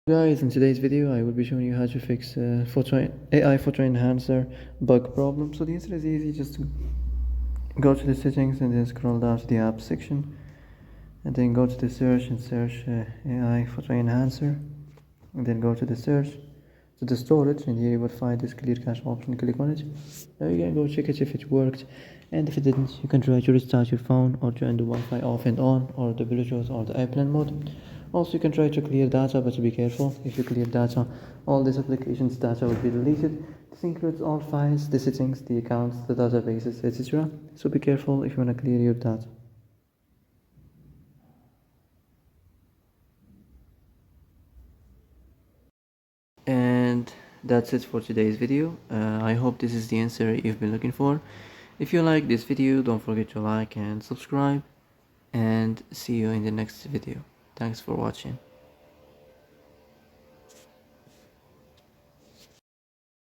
Guys, in today's video I will be showing you how to fix AI photo enhancer bug problem. So the answer is easy. Just go to the settings and then scroll down to the app section and then go to the search and search AI photo enhancer and then go to the search to the storage, and here you will find this clear cache option. Click on it. Now you can go check it if it worked, and if it didn't you can try to restart your phone or turn the Wi-Fi off and on, or the Bluetooth or the airplane mode. Also you can try to clear data, but be careful. If you clear data, all this application's data will be deleted. This includes all files, the settings, the accounts, the databases, etc. So be careful if you want to clear your data. And that's it for today's video. I hope this is the answer you've been looking for. If you like this video, don't forget to like and subscribe, and see you in the next video. Thanks for watching.